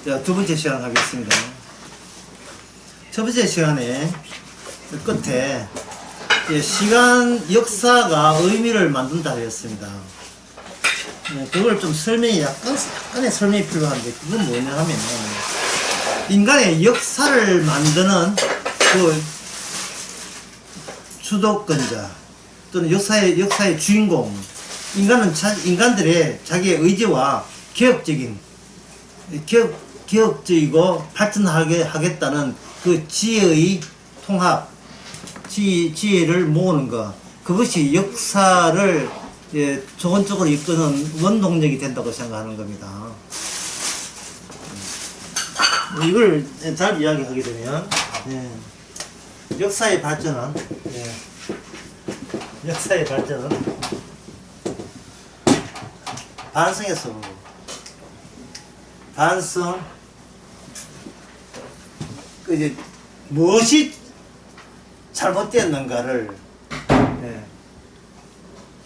자, 두 번째 시간 하겠습니다. 첫 번째 시간에 끝에 시간 역사가 의미를 만든다 했습니다. 그걸 좀 약간의 설명이 필요한데, 그건 뭐냐 하면, 인간의 역사를 만드는 그 주도권자 또는 역사의 주인공, 인간들의 자기의 의지와 개혁적이고 발전하겠다는 그 지혜의 통합, 지혜를 모으는 것, 그것이 역사를 좋은 쪽으로 이끄는 원동력이 된다고 생각하는 겁니다. 이걸 잘 이야기하게 되면, 역사의 발전은 반성에서 오고, 반성, 이제 무엇이 잘못되었는가를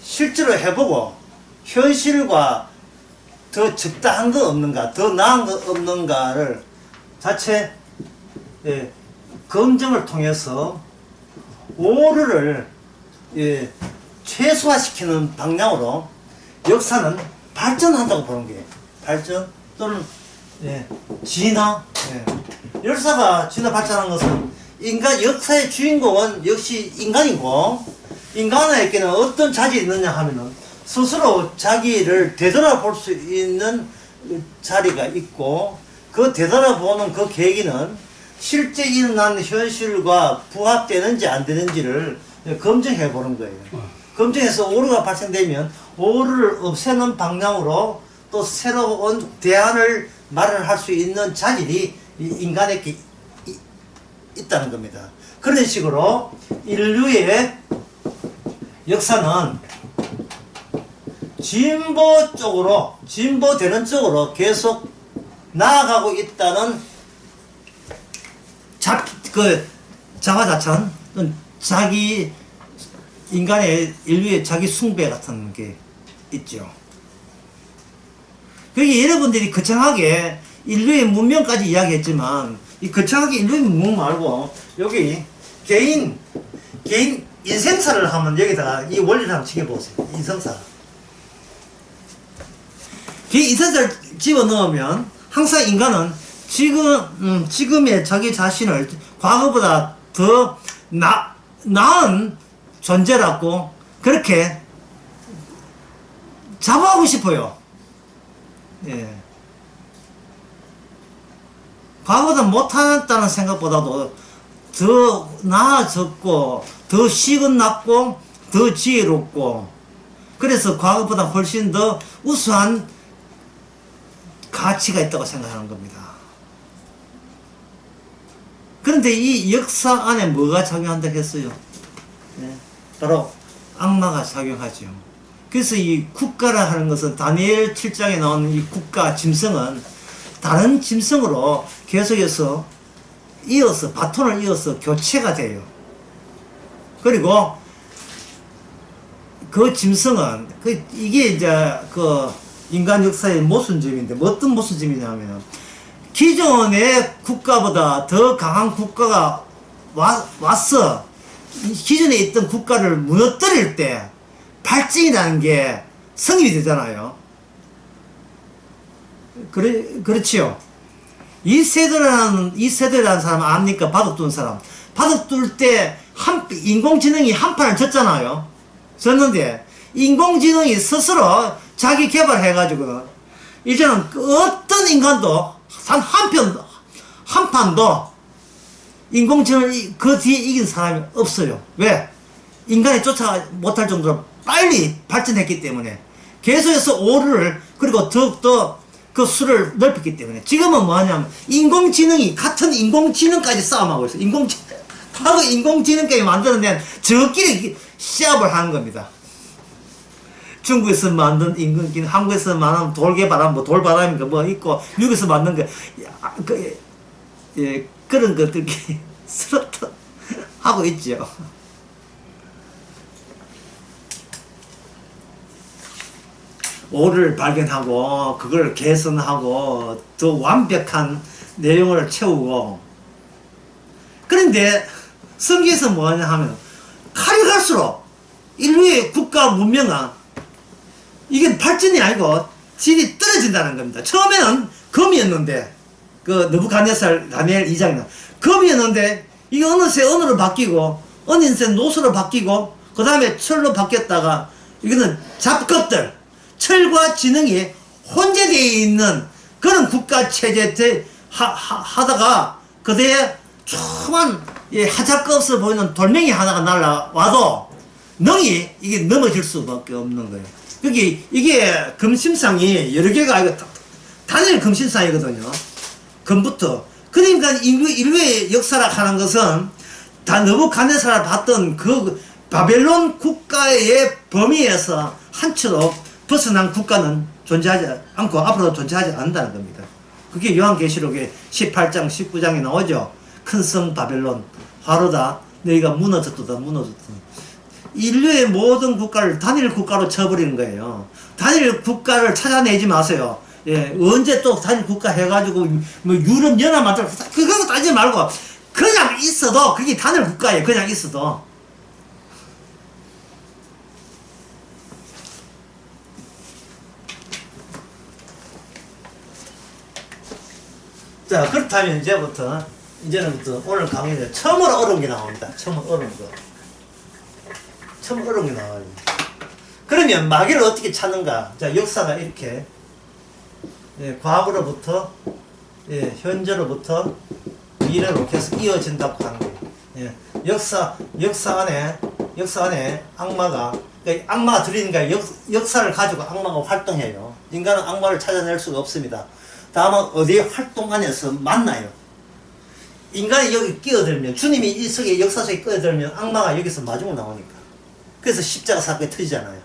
실제로 해보고, 현실과 더 적당한 거 없는가, 더 나은 거 없는가를 자체 검증을 통해서 오류를 최소화시키는 방향으로 역사는 발전한다고 보는 게, 발전 또는 진화. 역사가 진화 발전하는 것은 역사의 주인공은 역시 인간이고, 인간에게는 어떤 자질이 있느냐 하면은 스스로 자기를 되돌아볼 수 있는 자리가 있고, 그 되돌아보는 그 계기는 실제 일어난 현실과 부합되는지 안 되는지를 검증해 보는 거예요. 검증해서 오류가 발생되면 오류를 없애는 방향으로 또 새로운 대안을 마련할 수 있는 자질이 인간에게 있다는 겁니다. 그런 식으로 인류의 역사는 진보되는 쪽으로 계속 나아가고 있다는 자화자찬, 인류의 자기 숭배 같은 게 있죠. 그게 여러분들이 거창하게 인류의 문명까지 이야기했지만, 이 거창하게 인류의 문명 말고, 여기 개인 인생사를 하면 여기다가 이 원리를 한번 지켜보세요. 인생사. 개인 인생사를 집어넣으면, 항상 인간은 지금의 자기 자신을 과거보다 더 나은 존재라고 그렇게 자부하고 싶어요. 과거보다 못한다는 생각보다도 더 나아졌고, 더 식은 낫고, 더 지혜롭고, 그래서 과거보다 훨씬 더 우수한 가치가 있다고 생각하는 겁니다. 그런데 이 역사 안에 뭐가 작용한다고 했어요? 바로 악마가 작용하죠. 그래서 이 국가라 하는 것은, 다니엘 7장에 나오는 이 국가 짐승은 다른 짐승으로 계속해서 바톤을 이어서 교체가 돼요. 그리고 그 짐승은 이게 이제 인간 역사의 모순점인데, 어떤 모순점이냐면, 기존의 국가보다 더 강한 국가가 와서 기존에 있던 국가를 무너뜨릴 때 발전이라는 게 성립이 되잖아요. 그렇지요. 이세돌이라는 사람 압니까? 바둑 두는 사람. 바둑 둘 때 인공지능이 한 판을 졌잖아요. 졌는데 인공지능이 스스로 자기 개발해가지고 이제는 어떤 인간도 한 판도 인공지능을 그 뒤에 이긴 사람이 없어요. 왜? 인간이 쫓아 못할 정도로 빨리 발전했기 때문에, 계속해서 오류를, 그리고 더욱더 그 수를 넓혔기 때문에, 지금은 뭐하냐면 같은 인공지능까지 싸움하고 있어요. 바로 인공지능까지 만드는 저끼리 시합을 하는 겁니다. 중국에서 만든 인공지능, 한국에서 만든 돌개바람, 돌바람인가 있고, 미국에서 만든 그런 것들이 서로 하고 있죠. 오류를 발견하고 그걸 개선하고 더 완벽한 내용을 채우고. 그런데 성경에서 뭐하냐 하면 칼이 갈수록 인류의 국가 문명은 이게 발전이 아니고 질이 떨어진다는 겁니다. 처음에는 금이었는데 그 느부갓네살 다니엘 2장에는 금이었는데 이게 어느새 은으로 바뀌고 어느새 노수로 바뀌고 그 다음에 철로 바뀌었다가 이거는 잡것들 철과 지능이 혼재되어 있는 그런 국가 체제 하다가 그대에 조그만 하자가 없어 보이는 돌멩이 하나가 날라와도 능이 이게 넘어질 수밖에 없는 거예요. 이게 금심상이 여러 개가 아니고 단일 금심상이거든요. 금부터. 그러니까 인류의 역사라 하는 것은 다 느부갓네살을 봤던 그 바벨론 국가의 범위에서 한치로 벗어난 국가는 존재하지 않고 앞으로 존재하지 않는다는 겁니다. 그게 요한계시록의 18장 19장에 나오죠. 큰 성 바벨론 화로다 너희가 무너졌도다 무너졌다. 인류의 모든 국가를 단일 국가로 쳐버리는 거예요. 단일 국가를 찾아내지 마세요. 예, 언제 또 단일 국가 해가지고 뭐 유럽 연합 만들어 그거 따지지 말고 그냥 있어도 그게 단일 국가예요. 그냥 있어도. 자, 그렇다면 이제는부터 오늘 강의는 처음으로 어려운 게 나옵니다. 처음으로 어려운 거. 처음 어려운 게 나와요. 그러면 마귀를 어떻게 찾는가? 자, 역사가 이렇게 과거로부터 현재로부터 미래로 계속 이어진다고 하는 거예요. 역사 안에 악마가 그러니까 악마가 들이니까 역사를 가지고 악마가 활동해요. 인간은 악마를 찾아낼 수가 없습니다. 다만 어디에 활동 안에서 만나요. 인간이 여기 끼어들면 주님이 이 속에 역사 속에 끼어들면 악마가 여기서 마중을 나오니까. 그래서 십자가 사건이 터지잖아요.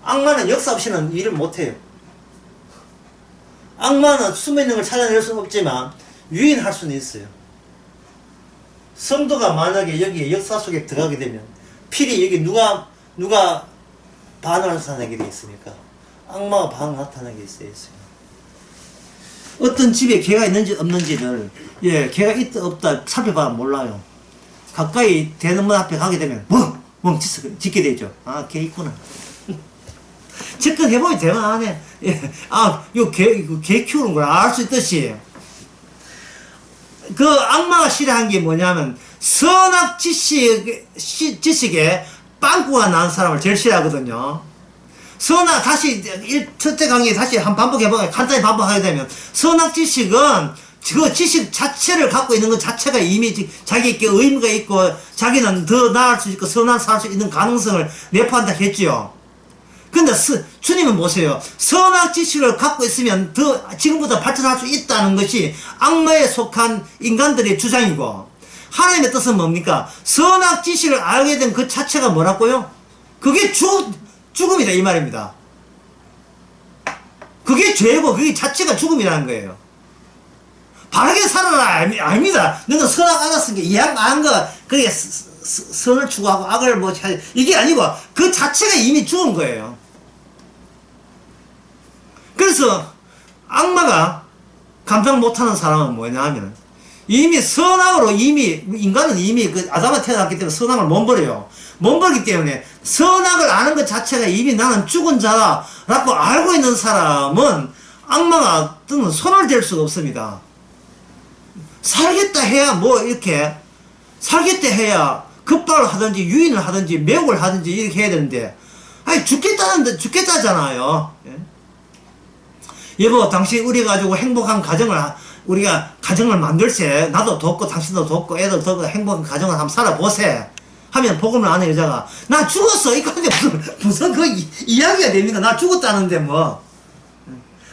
악마는 역사 없이는 일을 못해요. 악마는 숨어있는 걸 찾아낼 수는 없지만 유인할 수는 있어요. 성도가 만약에 여기에 역사 속에 들어가게 되면 필히 여기 누가 반응을 나타내게 돼 있습니까? 악마가 반응 나타내게 돼 있어요. 어떤 집에 개가 있는지 없는지를 개가 있다 없다 살펴봐 몰라요. 가까이 대는 문 앞에 가게 되면 짖게 되죠. 아, 개 있구나. 접근해보면 대만 하네. 요 개 키우는 걸 알 수 있듯이 그 악마가 싫어한 게 뭐냐면 선악 지식에 빵꾸가 난 사람을 제일 싫어하거든요. 다시 첫째 강의 다시 한 반복해보면 간단히 반복하게 되면 선악 지식은 그 지식 자체를 갖고 있는 것 자체가 이미 자기에게 의무가 있고 자기는 더 나을 수 있고 선한 살 수 있는 가능성을 내포한다 했지요. 근데 주님은 보세요. 선악 지식을 갖고 있으면 더 지금보다 발전할 수 있다는 것이 악마에 속한 인간들의 주장이고 하나님의 뜻은 뭡니까? 선악 지식을 알게 된 그 자체가 뭐라고요? 그게 죽음이다 이 말입니다. 그게 죄고 그게 자체가 죽음이라는 거예요. 바르게 살아라 아닙니다. 너는 선악 알았으니까 이악 안 거 그게 선을 추구하고 악을 뭐 이게 아니고 그 자체가 이미 죽은 거예요. 그래서 악마가 감당 못하는 사람은 뭐냐 하면 이미 선악으로 인간은 이미 그 아담아 태어났기 때문에 선악을 못 버려요. 못 버리기 때문에 선악을 아는 것 자체가 이미 나는 죽은 자라고 알고 있는 사람은 악마가 뜨는 손을 댈 수가 없습니다. 살겠다 해야 살겠다 해야 급발을 하든지 유인을 하든지 매혹을 하든지 이렇게 해야 되는데 아니 죽겠다잖아요. 여보 당신 우리 가지고 행복한 우리가 가정을 만들세. 나도 돕고 당신도 돕고 애도 돕고 행복한 가정을 한번 살아보세 하면 복음을 아는 여자가 나 죽었어 이거 근데 무슨 그 이야기가 됩니까? 나 죽었다는데 뭐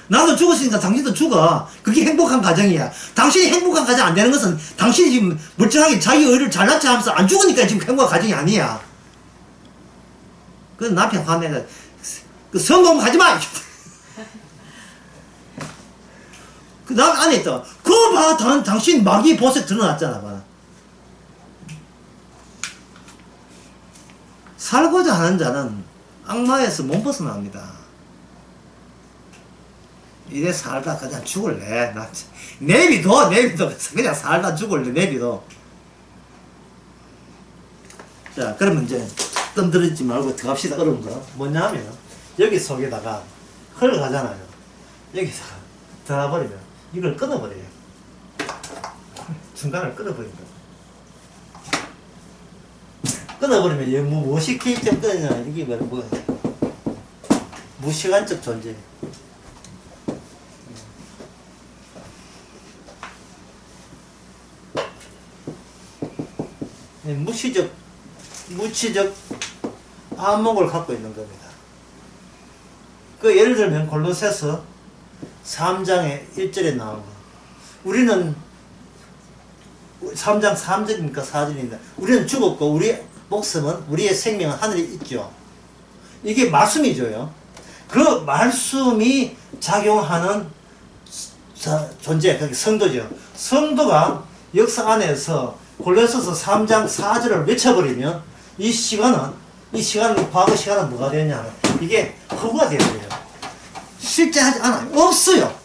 나도 죽었으니까 당신도 죽어. 그게 행복한 가정이야. 당신이 행복한 가정 안 되는 것은 당신이 지금 멀쩡하게 자기 의를 잘났지 하면서 안 죽으니까 지금 행복한 가정이 아니야. 그 남편 화내가 그 성공 하지 마. 그 남 안에 있다. 그거 봐, 당신 마귀 보색 드러났잖아, 봐. 살고자 하는 자는 악마에서 못 벗어납니다. 이래 살다 그냥 죽을래. 나 내비둬 그냥 살다 죽을래. 내비둬. 자, 그러면 이제 뜸들이지 말고 들어갑시다. 어려운 거 뭐냐면 여기 속에다가 흘러가잖아요. 여기다가 들어가버리면 이걸 끊어버려요. 중간을 끊어버린다. 끊어버리면 얘 무엇이 기입점 끊느냐. 이게 뭐 무시간적 존재. 무치적 안목을 갖고 있는 겁니다. 그 예를 들면 골로새서 3장의 1절에 나오고, 우리는 3장 3절입니까 4절입니다. 우리는 죽었고 우리 목숨은, 우리의 생명은 하늘에 있죠. 이게 말씀이죠요. 그 말씀이 작용하는 존재, 그게 성도죠. 성도가 역사 안에서 골로새서 3장 4절을 외쳐버리면 이 시간은 과거 시간은 뭐가 되냐, 이게 허구가 되어버려요. 실제하지 않아요. 없어요.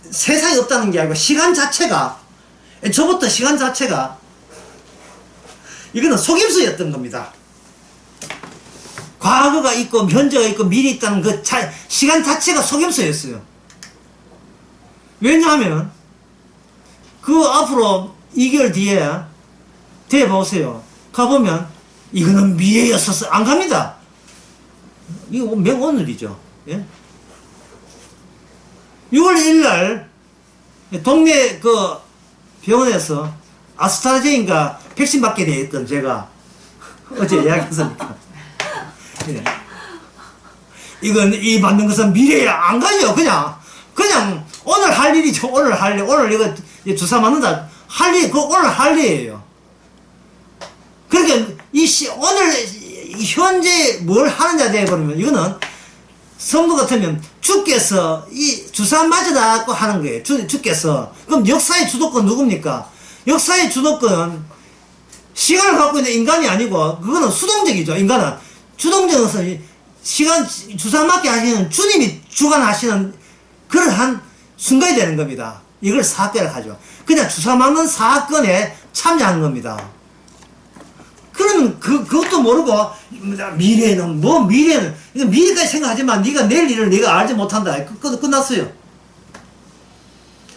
세상이 없다는 게 아니고 시간 자체가, 저부터 시간 자체가 이거는 속임수였던 겁니다. 과거가 있고 현재가 있고 미래 있다는 그 시간 자체가 속임수였어요. 왜냐하면 그 앞으로 2개월 뒤에 대보세요. 가보면 이거는 미래였었어. 안 갑니다. 이거 오늘이죠. 예? 6월 1일 날 동네 그 병원에서 아스트라제인가 백신 받게 돼 있던 제가 어제 이야기했으니까. 예. 이건 이 받는 것은 미래야. 안 가요. 그냥 오늘 할 일이죠. 오늘 할 일. 오늘 이거 주사 맞는다. 할 일, 오늘 할 일이에요. 그러니까 오늘 현재 뭘 하느냐 되어버리면 이거는 성도 같으면 주께서 이 주사 맞으라고 하는 거예요. 주께서. 그럼 역사의 주도권 누굽니까? 역사의 주도권은 시간을 갖고 있는 인간이 아니고 그거는 수동적이죠. 인간은 주동적으로서 시간 주사 맞게 하시는 주님이 주관하시는 그러한 순간이 되는 겁니다. 이걸 사건을 하죠. 그냥 주사 맞는 사건에 참여하는 겁니다. 그러면 그것도 모르고 미래는 미래까지 생각하지만 네가 내일 일을 네가 알지 못한다. 끝났어요.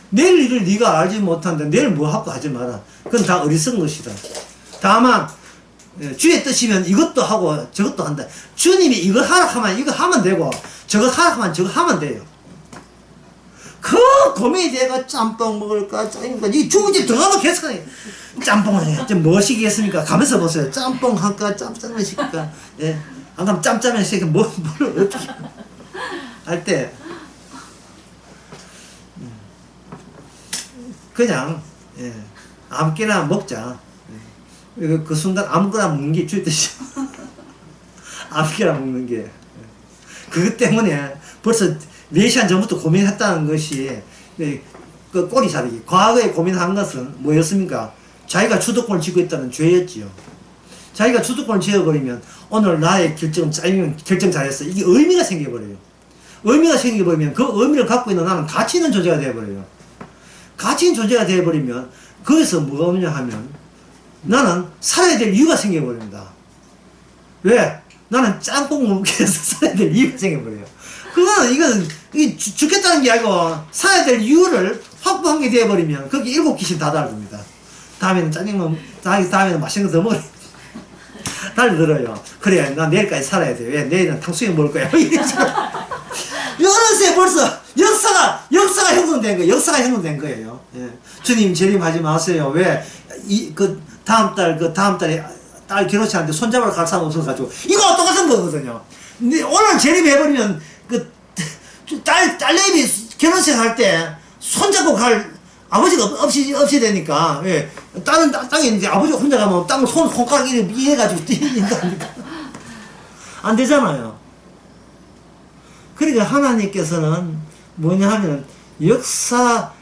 내일 일을 네가 알지 못한다. 내일 뭐 하고 하지 마라. 그건 다 어리석은 것이다. 다만 주의 뜻이면 이것도 하고 저것도 한다. 주님이 이거 하라 하면 이거 하면 되고 저거 하라 하면 저거 하면 돼요. 그 고민이 돼가 짬뽕 먹을까 짜장면까 이 중국집 들어가면 계속 짬뽕을 좀 뭐 시키겠습니까? 가면서 보세요. 짬뽕 할까 짬짜면 시킬까. 예. 안 그러면 짬짜면 시킬까. 뭘 어떻게 할 때 그냥 아무거나 먹자. 그 순간 아무거나 먹는 게 주의 뜻이죠. 아무거나 먹는 게. 그것 때문에 벌써 4시간 전부터 고민했다는 것이 그 꼬리살이기. 과거에 고민한 것은 뭐였습니까? 자기가 주도권을 쥐고 있다는 죄였지요. 자기가 주도권을 쥐어버리면 오늘 나의 결정 잘했어. 이게 의미가 생겨버려요. 의미가 생겨버리면 그 의미를 갖고 있는 나는 가치 있는 존재가 되어버려요. 가치 있는 존재가 되어버리면 거기서 뭐가 오냐 하면 나는 살아야 될 이유가 생겨버립니다. 왜? 나는 짬뽕 먹기 위해서 살아야 될 이유가 생겨버려요. 이거는 죽겠다는 게 아니고 살아야 될 이유를 확보한 게 되어버리면 거기 7귀신 다 달립니다. 다음에는 짜장면, 다음에는 맛있는 거 더 먹어요. 달려들어요. 그래, 나 내일까지 살아야 돼. 왜? 내일은 탕수육 먹을 거야. 어느새 벌써 역사가 형성된 거예요. 역사가 형성된 거예요. 예. 주님 재림하지 마세요. 왜? 다음 달에 딸 결혼식하는데 손잡으러 갈 사람 없어가지고 이거 똑같은 거거든요. 근데 오늘 재림해버리면 딸내미 결혼식 할 때 손잡고 갈 아버지가 없이 되니까, 예. 땅에 있는데 아버지가 혼자 가면 땅을 손가락 이래 가지고 뛰는다니까. 안 되잖아요. 그러니까 하나님께서는 뭐냐 하면 역사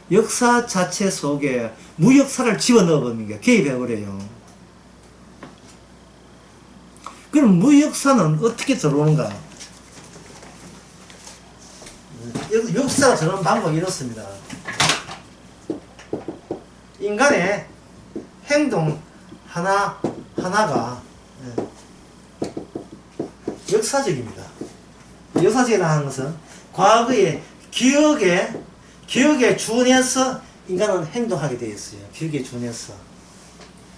자체 속에 무역사를 집어넣어 버립니다. 개입해 버려요. 그럼 무역사는 어떻게 들어오는가? 역사가 저런 방법이 이렇습니다. 인간의 행동 하나가 역사적입니다. 역사적이라는 것은 과거의 기억에 준해서 인간은 행동하게 되어 있어요. 기억에 준해서.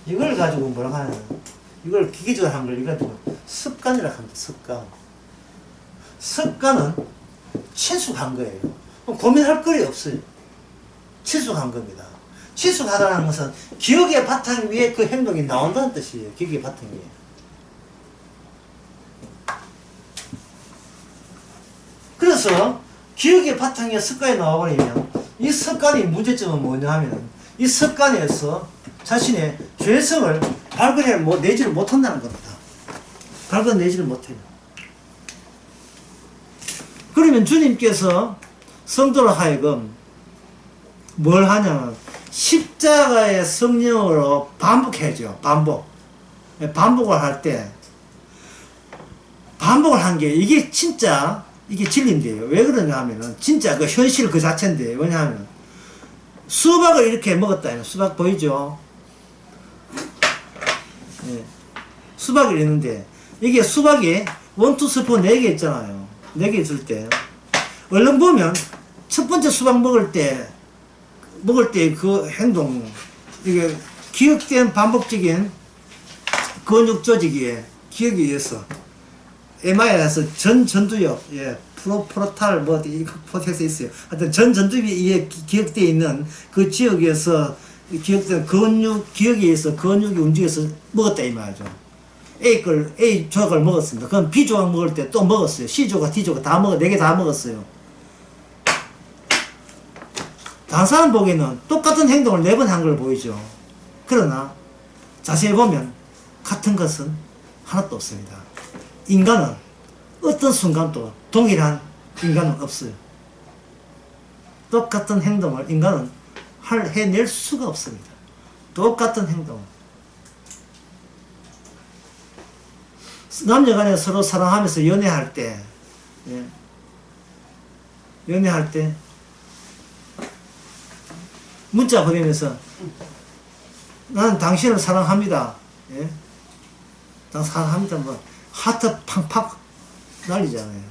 이걸 가지고 뭐라고 하냐면, 이걸 기계적으로 한 걸 이걸 가지고 습관이라고 합니다. 습관은 친숙한 거예요. 고민할 거리 없어요. 친숙한 겁니다. 친숙하다는 것은 기억의 바탕 위에 그 행동이 나온다는 뜻이에요. 기억의 바탕 위에. 그래서 기억의 바탕 위에 습관이 나와버리면 이 습관이 문제점은 뭐냐 하면 이 습관에서 자신의 죄성을 내지를 못한다는 겁니다. 발견내지를 못해요. 그러면 주님께서 성도로 하여금 뭘 하냐면 십자가의 성령으로 반복해야죠. 반복을 할 때 반복을 한 게 이게 진짜 이게 진리인데요. 왜 그러냐 하면은 진짜 그 현실 그 자체인데 왜냐하면 수박을 이렇게 먹었다. 수박 보이죠? 예. 수박이 있는데 이게 수박이 1, 2 스푼 4개 있잖아요. 4개 있을 때 얼른 보면 첫 번째 수박 먹을 때 그 행동 이게 기억된 반복적인 근육 조직에 기억에 의해서 MRI에서 전두엽 프로탈 포텍스 있어요. 하여튼 전두엽이 기억되어 있는 그 지역에서 기억된 기억에 의해서 근육이 움직여서 먹었다 이 말이죠. A 조각을 먹었습니다. 그럼 B 조각 먹을 때 또 먹었어요. C 조각, D 조각 다 4개 다 먹었어요. 다른 사람 보기에는 똑같은 행동을 4번 한 걸 보이죠. 그러나 자세히 보면 같은 것은 하나도 없습니다. 인간은 어떤 순간도 동일한 인간은 없어요. 똑같은 행동을 인간은 해낼 수가 없습니다. 똑같은 행동. 남녀간에 서로 사랑하면서 연애할 때 문자 보내면서 나는 당신을 사랑합니다. 난 사랑합니다. 하트 팡팡 날리잖아요.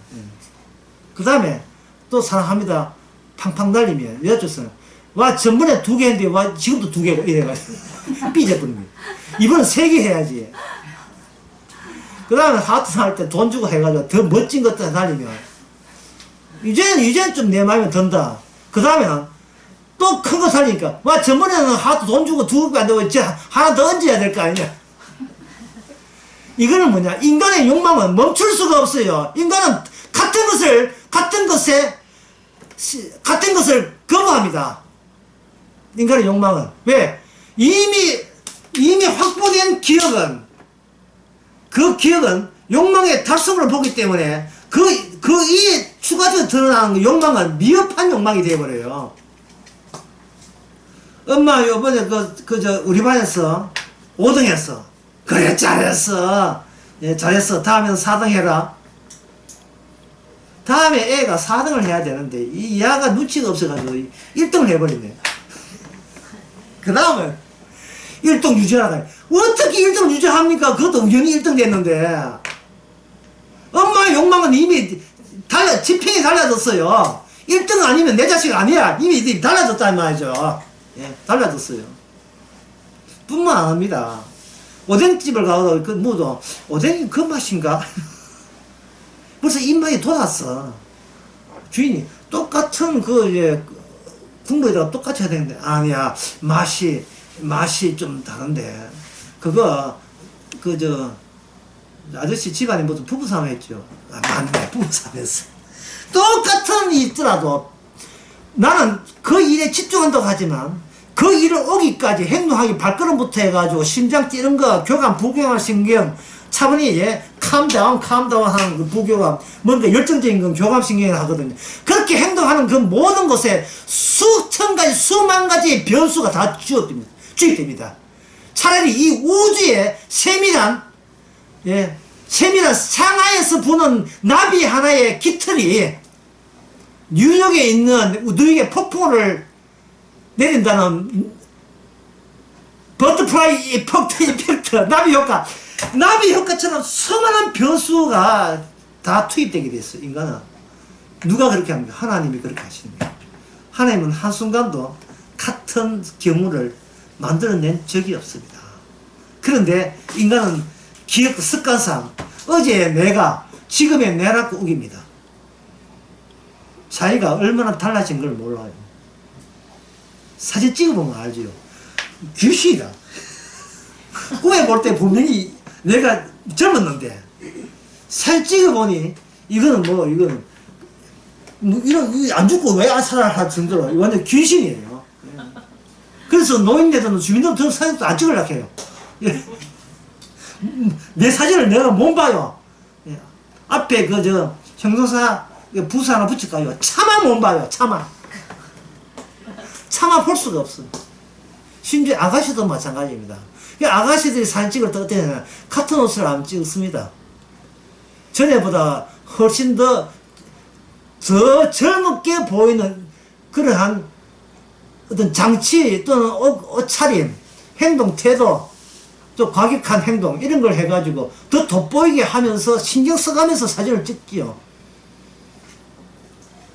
그 다음에 또 사랑합니다. 팡팡 날리면 여자친구는 와 전번에 2개 했는데 와 지금도 2개고 이래가지고 삐져버린 거예요. 이번엔 3개 해야지. 그 다음에 하트 할 때 돈 주고 해가지고 더 멋진 것들 날리면 이제는 좀 내 마음에 든다. 그 다음에는 또 큰 거 살리니까 와 전번에는 하트 돈 주고 2개 안 되고 이제 하나 더 얹어야 될 거 아니냐. 이거는 뭐냐? 인간의 욕망은 멈출 수가 없어요. 인간은 같은 것을 거부합니다. 인간의 욕망은. 왜? 이미 확보된 기억은, 그 기억은 욕망의 달성을 보기 때문에 이에 추가적으로 드러나는 욕망은 미흡한 욕망이 되어버려요. 엄마, 요번에 우리 반에서 5등 했어. 그래, 잘했어. 잘했어. 다음에는 4등 해라. 다음에 애가 4등을 해야 되는데, 이 야가 눈치가 없어가지고 1등을 해버리네. 그 다음에 1등 유지하라. 어떻게 1등을 유지합니까? 그것도 우연히 1등 됐는데. 엄마의 욕망은 이미 지평이 달라졌어요. 1등 아니면 내 자식 아니야. 이미 달라졌단 말이죠. 달라졌어요. 뿐만 안 합니다. 오뎅집을 가도 뭐도 오뎅이 그 맛인가? 벌써 입맛이 돋았어. 주인이 똑같은 국물에다가 똑같이 해야 되는데 아니야 맛이 좀 다른데 아저씨 집안에 무슨 부부싸움 했죠. 맞네 부부싸움 했어. 똑같은 일이 있더라도 나는 그 일에 집중한다고 하지만 그 일을 오기까지 행동하기 발걸음부터 해가지고 심장 뛰는 거 교감 부교감 신경 차분히 캄다운 하는 그 부교감 뭔가 열정적인 건 교감 신경을 하거든요. 그렇게 행동하는 그 모든 것에 수천 가지 수만 가지의 변수가 다 주입됩니다. 차라리 이 우주의 세밀한 상하에서 보는 나비 하나의 깃털이 뉴욕에 있는 우리에게 폭포를 내린다는 버터플라이 이펙트, 나비 효과처럼 수많은 변수가 다 투입되게 됐어. 인간은 누가 그렇게 합니까? 하나님이 그렇게 하시는 거예요. 하나님은 한순간도 같은 경우를 만들어낸 적이 없습니다. 그런데 인간은 기억 습관상 어제의 내가 지금의 내라고 우깁니다. 자기가 얼마나 달라진 걸 몰라요. 사진 찍어보면 알죠. 귀신이다. 꿈에 볼 때 분명히 내가 젊었는데 사진 찍어보니 이거는 이거는 이런 안 죽고 왜 안 살아 할 정도로 완전 귀신이에요. 그래서 노인네들은 주민들 저 사진도 안 찍으려고 해요. 내 사진을 내가 못 봐요. 앞에 형용사 부사 하나 붙일까요? 차마 못 봐요. 차마 볼 수가 없어. 심지어 아가씨도 마찬가지입니다. 아가씨들이 사진 찍을 때 어때냐, 같은 옷을 안 찍습니다. 전에보다 훨씬 더 젊게 보이는 그러한 어떤 장치 또는 옷차림, 행동, 태도, 또 과격한 행동 이런 걸 해가지고 더 돋보이게 하면서 신경 써가면서 사진을 찍지요.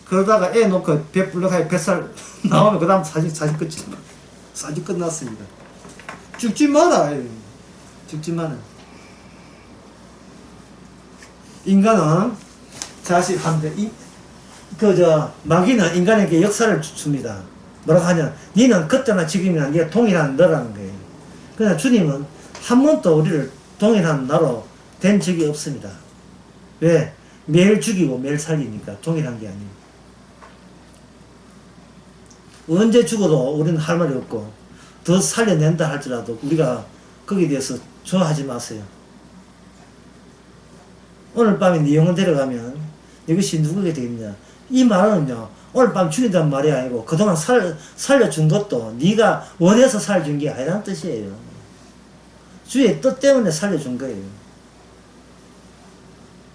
그러다가 애 놓고 불러가지고 뱃살 나오면 그 다음 사진 끝났습니다. 죽지 마라. 죽지 마라. 인간은 자식한테 마귀는 인간에게 역사를 줍니다. 뭐라고 하냐, 니는 그때나 지금이나 네가 동일한 너라는 거예요. 그러나 주님은 한 번도 우리를 동일한 나로 된 적이 없습니다. 왜? 매일 죽이고 매일 살리니까 동일한 게 아니에요. 언제 죽어도 우리는 할 말이 없고 더 살려낸다 할지라도 우리가 거기에 대해서 좋아하지 마세요. 오늘 밤에 네 영혼 데려가면 이것이 누구게 되겠냐. 이 말은요, 오늘 밤 죽인다는 말이 아니고 그동안 살려준 것도 네가 원해서 살려준 게 아니라는 뜻이에요. 주의 뜻 때문에 살려준 거예요.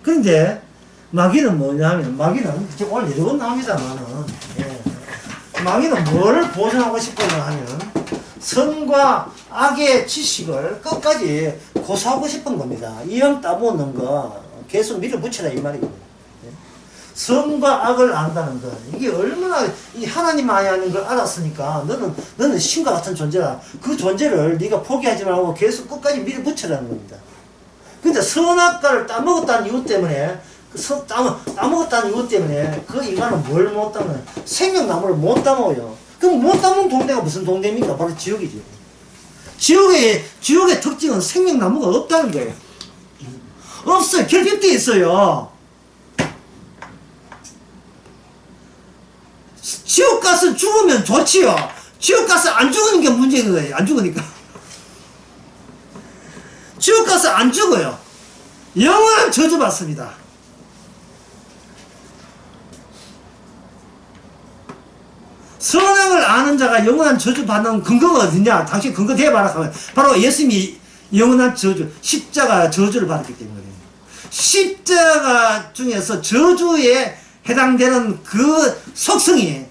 그런데 마귀는 뭐냐면, 마귀는 오늘 여러 번 나옵니다만은, 마귀는 뭐를 보존하고 싶어요 하면 선과 악의 지식을 끝까지 고수하고 싶은 겁니다. 이형 따먹는 거 계속 밀어붙여라 이 말이거든요. 선과 악을 안다는 것, 이게 얼마나 하나님 아니하는 걸 알았으니까 너는 신과 같은 존재라. 그 존재를 네가 포기하지 말고 계속 끝까지 밀어붙여라는 겁니다. 근데 선악과를 따먹었다는 이유 때문에, 따먹었다는 이유 때문에 그 인간은 뭘 못 따먹어요? 생명나무를 못 따먹어요. 그럼 못 따먹는 동네가 무슨 동네입니까? 바로 지옥이죠. 지옥의 특징은 생명나무가 없다는 거예요. 없어요. 결핍되어 있어요. 지옥 가서 죽으면 좋지요. 지옥 가서 안 죽는 게 문제인 거예요. 안 죽으니까. 지옥 가서 안 죽어요. 영원한 저주받습니다. 선악을 아는 자가 영원한 저주받는 근거가 어디냐? 당신 근거 대봐라 하면 바로 예수님이 영원한 저주, 십자가 저주를 받았기 때문에. 십자가 중에서 저주에 해당되는 그 속성이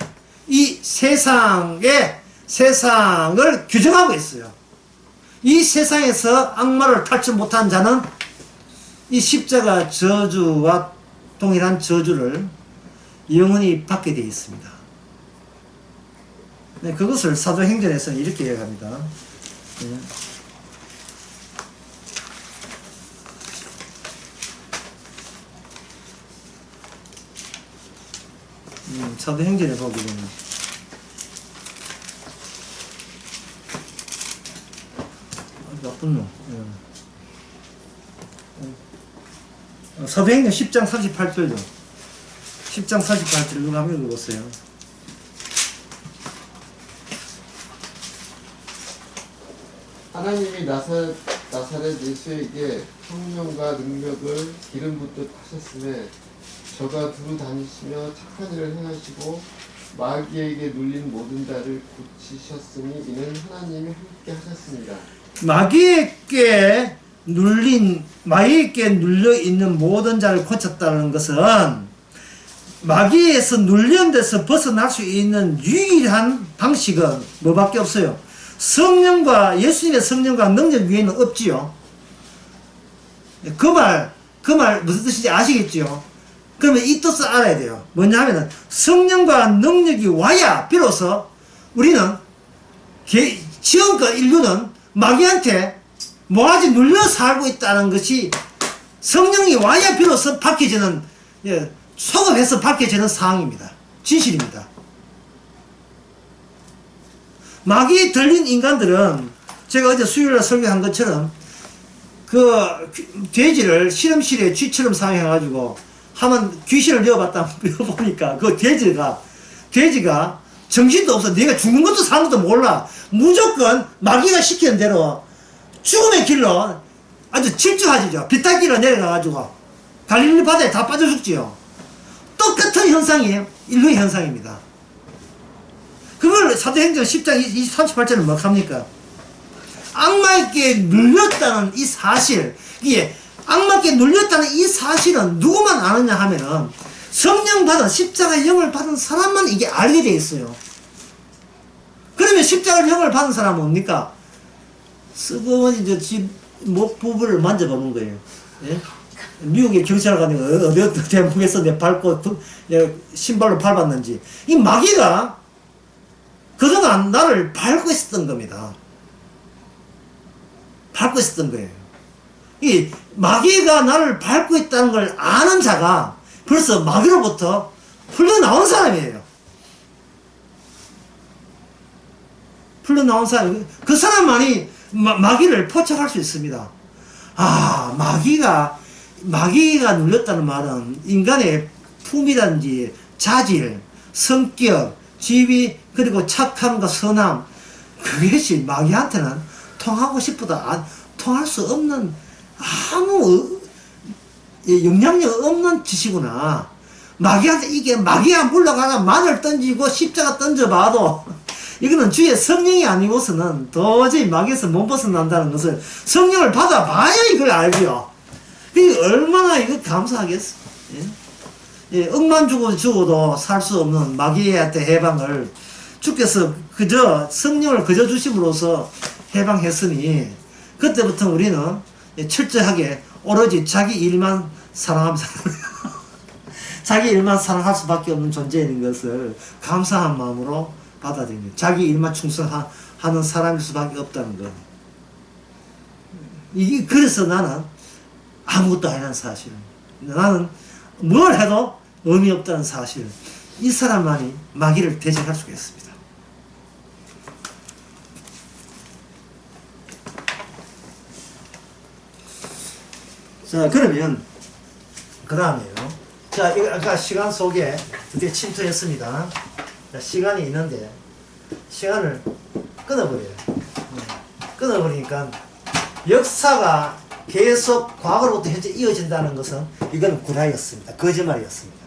이 세상을 규정하고 있어요. 이 세상에서 악마를 탈출 못한 자는 이 십자가 저주와 동일한 저주를 영원히 받게 되어 있습니다. 네, 그것을 사도행전에서는 이렇게 이야기합니다. 네. 사도행전에 보게 되면 나쁜 놈. 사도행전 10장 48절요. 10장 48절 누가 한번 읽어보세요. 하나님이 나사렛 예수에게 성령과 능력을 기름 붓듯 하셨음에 저가 두루 다니시며 착한 일을 행하시고 마귀에게 눌린 모든 자를 고치셨으니 이는 하나님이 함께 하셨습니다. 마귀에게 눌려 있는 모든 자를 고쳤다는 것은 마귀에서 눌리는 데서 벗어날 수 있는 유일한 방식은 뭐밖에 없어요. 성령과 예수님의 성령과 능력 위에는 없지요. 그 말 무슨 뜻인지 아시겠지요? 그러면 이 뜻을 알아야 돼요. 뭐냐 하면은 성령과 능력이 와야 비로소 우리는 지금껏 인류는 마귀한테 뭐하지 눌려 살고 있다는 것이 성령이 와야 비로소 밝혀지는, 소급해서 밝혀지는 상황입니다. 진실입니다. 마귀에 들린 인간들은 제가 어제 수요일에 설교한 것처럼 그 돼지를 실험실에 쥐처럼 사용해가지고 한번 귀신을 넣어보니까 그 돼지가 정신도 없어. 네가 죽는 것도 사는 것도 몰라. 무조건 마귀가 시키는 대로 죽음의 길로 아주 질주하지죠. 비탈길로 내려가가지고 갈릴리 바다에 다 빠져 죽지요. 똑같은 현상이 인류의 현상입니다. 그걸 사도행전 10장 38절은 뭐 합니까? 악마에게 눌렸다는 이 사실, 이게 악마에게 눌렸다는 이 사실은 누구만 아느냐 하면은 성령 받은 십자가 영을 받은 사람만 이게 알게 돼 있어요. 그러면 십자가 영을 받은 사람은 뭡니까? 쓰고머니 집 목 부분을 만져보는 거예요. 예? 미국에 경찰을 가니까 어디 대목에서 내 밟고 신발로 밟았는지, 이 마귀가 그동안 나를 밟고 있었던 겁니다. 밟고 있었던 거예요. 이 마귀가 나를 밟고 있다는 걸 아는 자가 벌써 마귀로부터 풀려나온 사람이에요. 풀려나온 사람, 그 사람만이 마귀를 포착할 수 있습니다. 아, 마귀가 눌렸다는 말은 인간의 품이든지 자질, 성격, 지위, 그리고 착함과 선함, 그것이 마귀한테는 통하고 싶어도 통할 수 없는 아무 영향력 없는 짓이구나. 마귀한테 이게 마귀가 물러가나 마늘 던지고 십자가 던져봐도 이거는 주의 성령이 아니고서는 도저히 마귀에서 못 벗어난다는 것을 성령을 받아봐야 이걸 알고요. 이게 얼마나 이거 감사하겠어. 예? 억만 죽어도 살 수 없는 마귀한테 해방을 주께서 그저 성령을 그저 주심으로써 해방했으니 그때부터 우리는 철저하게 오로지 자기 일만 사랑하면서 자기 일만 사랑할 수밖에 없는 존재인 것을 감사한 마음으로 받아들입니다. 자기 일만 충성하는 사람일 수밖에 없다는 것. 그래서 나는 아무것도 아니라는 사실, 나는 뭘 해도 의미 없다는 사실, 이 사람만이 마귀를 대적할 수가 있습니다. 자, 그러면 그 다음에요. 자, 이거 아까 시간 속에 드디어 침투했습니다. 자, 시간이 있는데 시간을 끊어버려요. 끊어버리니까 역사가 계속 과거로부터 현재 이어진다는 것은 이건 구라였습니다. 거짓말이었습니다.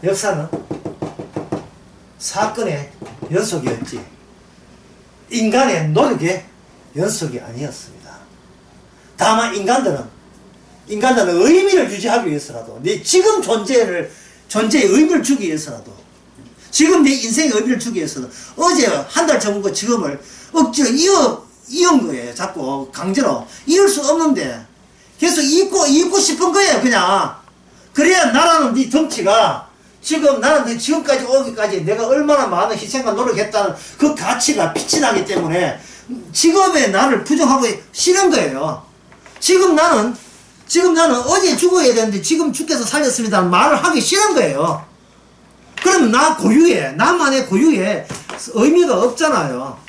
역사는 사건의 연속이었지 인간의 노력의 연속이 아니었습니다. 다만 인간들은 의미를 유지하기 위해서라도, 네 지금 존재의 의미를 주기 위해서라도, 지금 내 인생의 의미를 주기 위해서는 어제 한 달 전과 지금을 억지로 이은 거예요. 자꾸 강제로 이을 수 없는데 계속 잇고 싶은 거예요. 그냥 그래야 나라는 네 덩치가 지금 나는 지금까지 오기까지 내가 얼마나 많은 희생과 노력했다는 그 가치가 빛이 나기 때문에 지금의 나를 부정하고 싫은 거예요. 지금 나는 어제 죽어야 되는데 지금 주께서 살렸습니다 말을 하기 싫은 거예요. 그러면 나만의 고유에 의미가 없잖아요.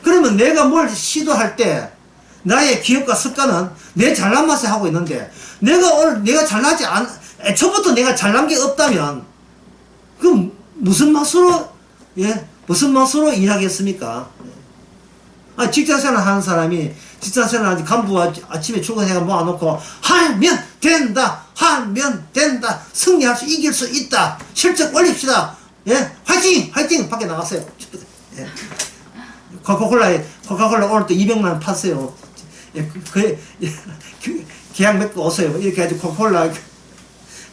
그러면 내가 뭘 시도할 때 나의 기억과 습관은 내 잘난 맛에 하고 있는데 내가 잘나지 애초부터 내가 잘난 게 없다면 그럼 무슨 맛으로 일하겠습니까? 직장생활 하는 사람이 직장생활 간부가 아침에 출근해가 모아놓고 하면 된다 승리할 수 이길 수 있다 실적 올립시다 화이팅 밖에 나갔어요. 코카콜라 오늘 또 200만 팠어요. 계약 맺고 오세요. 이렇게 해가지고 코카콜라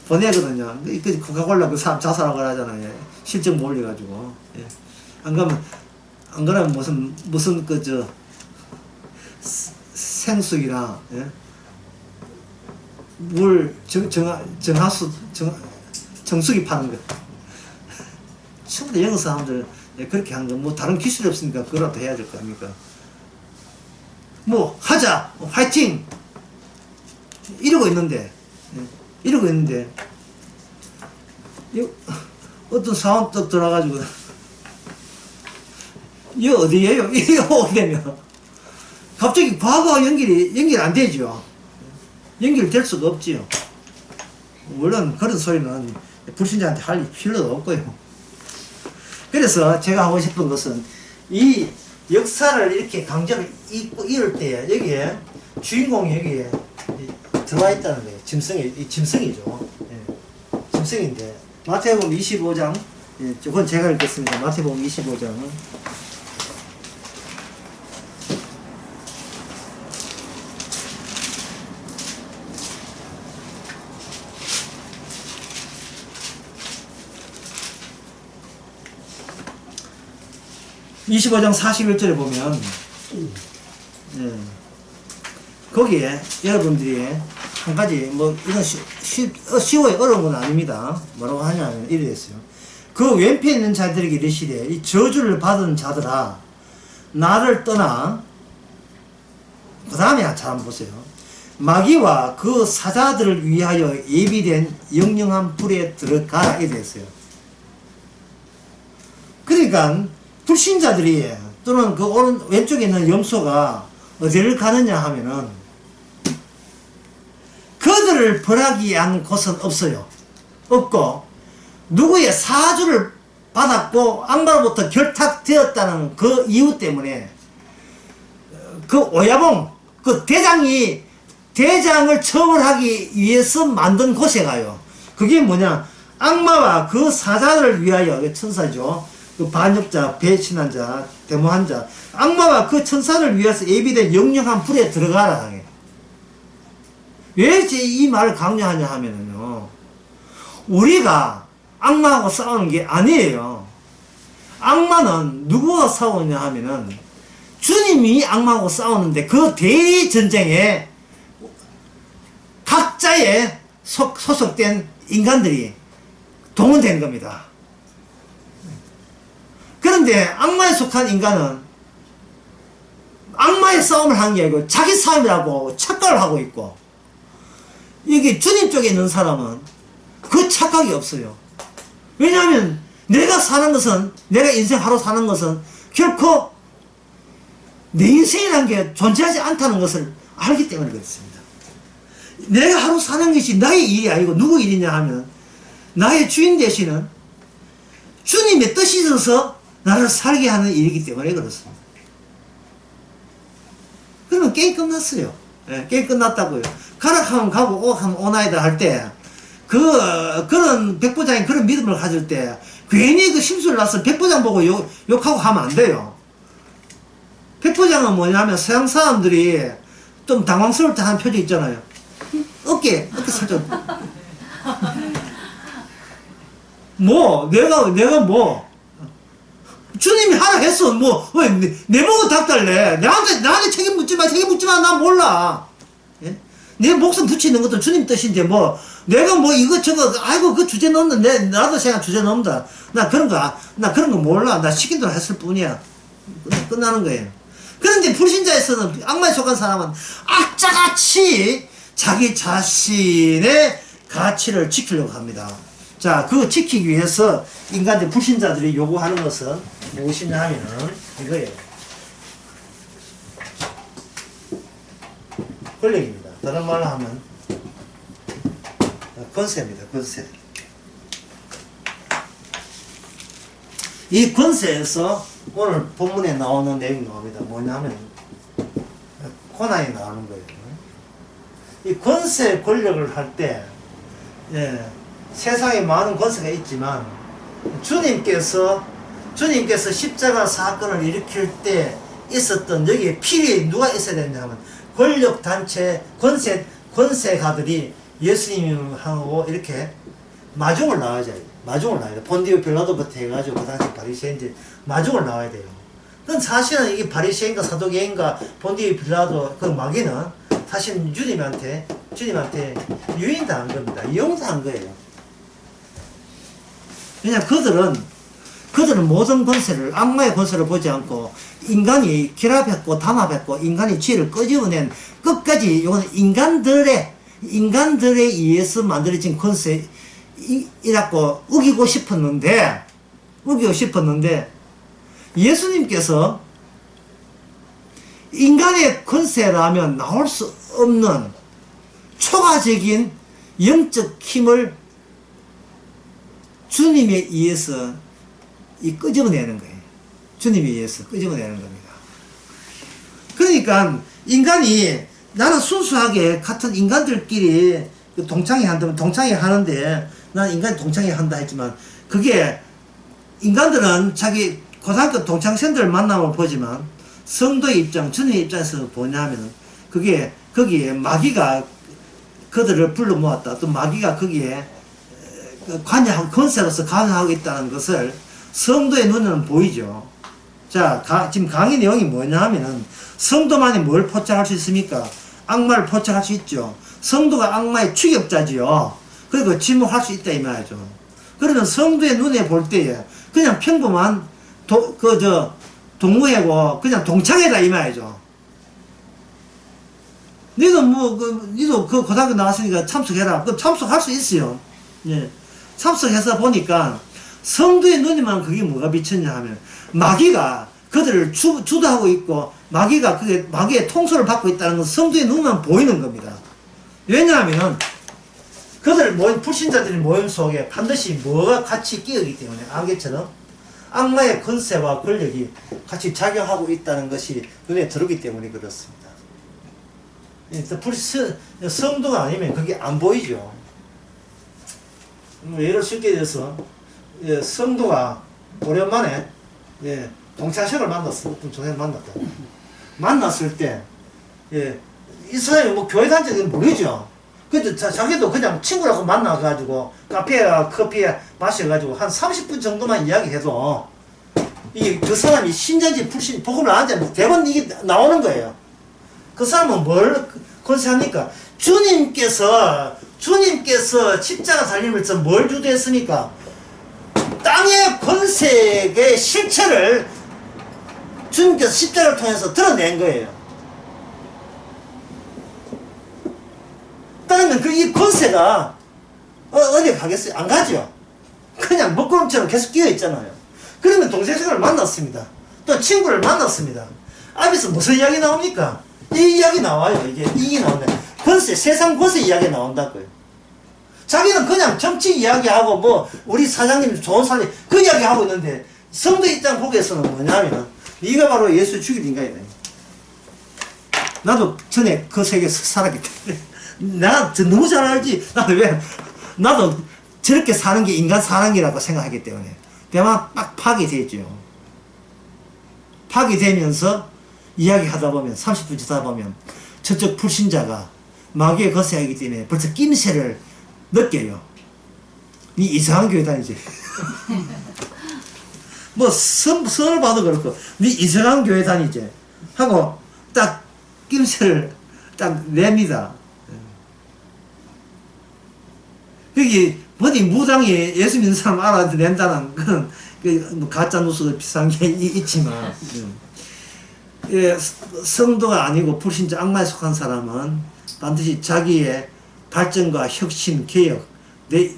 보내거든요. 그 코카콜라 그 사람 자살하고 하잖아요. 예. 실적 못 올려가지고. 예. 안 그러면 무슨 생수기나, 예? 정수기 파는 거. 전부 다 영어 사람들 그렇게 하는 거, 뭐 다른 기술이 없으니까 그거라도 해야 될 거 아닙니까? 뭐, 하자! 화이팅! 이러고 있는데, 어떤 사원 또 들어가지고, 이거 어디에요? 이거 오게 되면, 갑자기 과거와 연결이 안 되죠. 연결될 수가 없지요. 물론 그런 소리는 불신자한테 할 필요도 없고요. 그래서 제가 하고 싶은 것은 이 역사를 이렇게 강제로 이을 때 여기에 주인공이 여기에 들어와 있다는 거예요. 짐승이죠. 예. 짐승인데 마태복음 25장, 예, 그건 제가 읽겠습니다. 마태복음 25장 25장 41절에 보면, 예, 거기에 여러분들이 한 가지, 뭐, 이건 쉬워요. 어려운 건 아닙니다. 뭐라고 하냐면, 이래 됐어요. 그 왼편에 있는 자들에게 이르시되, 이 저주를 받은 자들아, 나를 떠나, 그 다음에 잘 한번 보세요. 마귀와 그 사자들을 위하여 예비된 영영한 불에 들어가라. 이래 됐어요. 그러니까, 불신자들이 또는 그 왼쪽에 있는 염소가 어디를 가느냐 하면은 그들을 벌하기 위한 곳은 없고 누구의 사주를 받았고 악마로부터 결탁되었다는 그 이유 때문에 그 오야봉 그 대장을 처벌하기 위해서 만든 곳에 가요. 그게 뭐냐, 악마와 그 사자들을 위하여, 천사죠, 그 반역자, 배신한 자, 데모한 자, 악마와 그 천사를 위해서 예비된 영영한 불에 들어가라. 왜 이 말을 강조하냐 하면은요, 우리가 악마하고 싸우는 게 아니에요. 악마는 누구와 싸우냐 하면은 주님이 악마하고 싸우는데 그 대전쟁에 각자의 소속된 인간들이 동원된 겁니다. 그런데 악마에 속한 인간은 악마의 싸움을 하는 게 아니고 자기 싸움이라고 착각을 하고 있고, 이게 주님 쪽에 있는 사람은 그 착각이 없어요. 왜냐하면 내가 인생 하루 사는 것은 결코 내 인생이라는 게 존재하지 않다는 것을 알기 때문에 그렇습니다. 내가 하루 사는 것이 나의 일이 아니고 누구 일이냐 하면 나의 주인 되시는 주님의 뜻이 있어서 나를 살게 하는 일이기 때문에 그렇습니다. 그러면 게임 끝났어요. 예, 게임 끝났다고요. 가라 하면 가고 오 하면 오나이다 할 때, 그런 백부장이 그런 믿음을 가질 때 괜히 그 심술을 나서 백부장 보고 욕하고 하면 안 돼요. 백부장은 뭐냐면 서양 사람들이 좀 당황스러울 때 하는 표정 있잖아요. 어깨 살짝. 내가 주님이 하라 했어. 왜 내 보고 닥달래. 나한테 책임 묻지 마. 나 몰라. 예? 내 목숨 붙이는 것도 주님 뜻인데 내가 이것저것 아이고 그 주제 넘는데 나도 생각 주제 넘다. 나 그런 거 몰라. 나 시킨 대로 했을 뿐이야. 끝나는 거예요. 그런데 불신자에서는, 악마에 속한 사람은 악자같이 자기 자신의 가치를 지키려고 합니다. 자, 그거 지키기 위해서 인간들, 불신자들이 요구하는 것은 무엇이냐 하면은 이거예요. 권력입니다. 다른 말로 하면 권세입니다. 권세. 이 권세에서 오늘 본문에 나오는 내용이 나옵니다. 뭐냐면 코난이 나오는 거예요. 이 권세, 권력을 할 때, 예, 세상에 많은 권세가 있지만 주님께서 십자가 사건을 일으킬 때 있었던 여기에 필히 누가 있어야 되냐 하면 권력단체, 권세가들이 예수님하고 이렇게 마중을 나와야 돼요. 마중을 나와야 돼요. 본디오 빌라도부터 해가지고 그 당시 바리새인들 마중을 나와야 돼요. 그건 사실은 이게 바리새인과 사두개인과 본디오 빌라도 그 마귀는 사실 주님한테 유인당한 겁니다. 이용당한 거예요. 왜냐면 그들은 모든 권세를, 악마의 권세를 보지 않고 인간이 결합했고 단합했고 인간이 죄를 끄집어낸 끝까지 이거는 인간들에 의해서 만들어진 권세이라고 우기고 싶었는데 예수님께서 인간의 권세라면 나올 수 없는 초과적인 영적 힘을 주님에 의해서 끄집어내는 거예요. 주님에 의해서 끄집어내는 겁니다. 그러니까 인간이 나는 순수하게 같은 인간들끼리 동창회 한다면 동창회 하는데 나는 인간이 동창회 한다 했지만 그게 인간들은 자기 고등학교 동창생들 만나면 보지만 성도의 입장, 주님의 입장에서 보냐면 그게 거기에 마귀가 그들을 불러 모았다. 또 마귀가 거기에 관여하고 권세로서 관여하고 있다는 것을 성도의 눈에는 보이죠. 자, 지금 강의 내용이 뭐냐 하면은 성도만이 뭘 포착할 수 있습니까? 악마를 포착할 수 있죠. 성도가 악마의 추격자지요. 그리고 침묵할 수 있다 이 말이죠. 그러면 성도의 눈에 볼 때에 그냥 평범한 동무회고 그냥 동창회다 이 말이죠. 니도 그 고등학교 나왔으니까 참석해라. 그럼 참석할 수 있어요. 예. 참석해서 보니까 성도의 눈에만 그게 뭐가 비쳤냐 하면 마귀가 그들을 주도하고 있고 마귀의 통솔을 받고 있다는 건 성도의 눈만 보이는 겁니다. 왜냐하면 그들 불신자들의 모임 속에 반드시 뭐가 같이 끼어있기 때문에 안개처럼 악마의 권세와 권력이 같이 작용하고 있다는 것이 눈에 들어오기 때문에 그렇습니다. 성도가 아니면 그게 안 보이죠. 예를 쉽게 들어서 성도가 오랜만에 동창생을 만났어. 동창생을 만났다. 만났을 때 이 사람이 뭐 교회 다니는지 모르죠. 근데 자기도 그냥 친구라고 만나가지고 카페에 커피에 마셔가지고 한 30분 정도만 이야기해도 그 사람이 신자인지 불신 복음을 아는지 대부분 이게 나오는 거예요. 그 사람은 뭘 권세합니까? 주님께서 십자가 달리면서 뭘 주도했습니까? 땅의 권세의 실체를 주님께서 십자가를 통해서 드러낸 거예요. 그러면 이 권세가 어디 가겠어요? 안 가죠. 그냥 먹구름처럼 계속 끼어 있잖아요. 그러면 동생을 만났습니다. 또 친구를 만났습니다. 앞에서 무슨 이야기 나옵니까? 이 이야기 나와요. 이게 나오네. 권세, 세상 권세 이야기 나온다고요. 자기는 그냥 정치 이야기하고 우리 사장님 좋은 사람이 그 이야기 하고 있는데 성도 입장 보기에서는 뭐냐면 네가 바로 예수 죽일 인간이다. 나도 전에 그 세계에서 살았기 때문에 나 너무 잘 알지. 나도 저렇게 사는 게 인간 사랑이라고 생각하기 때문에 대만 딱 파괴되죠. 파괴되면서 이야기하다 보면 30분 지나다 보면 저쪽 불신자가 마귀의 거세이기 때문에 벌써 낌새를 느껴요. 니 이상한 교회 다니지. 선을 봐도 그렇고 니 이상한 교회 다니지 하고 딱 낌새를 딱 냅니다. 여기 어디 무당이 예수 믿는 사람 알아낸다는 그런 가짜 뉴스도 비싼 게 있지만 성도가 아니고 불신자 악마에 속한 사람은 반드시 자기의 발전과 혁신, 개혁,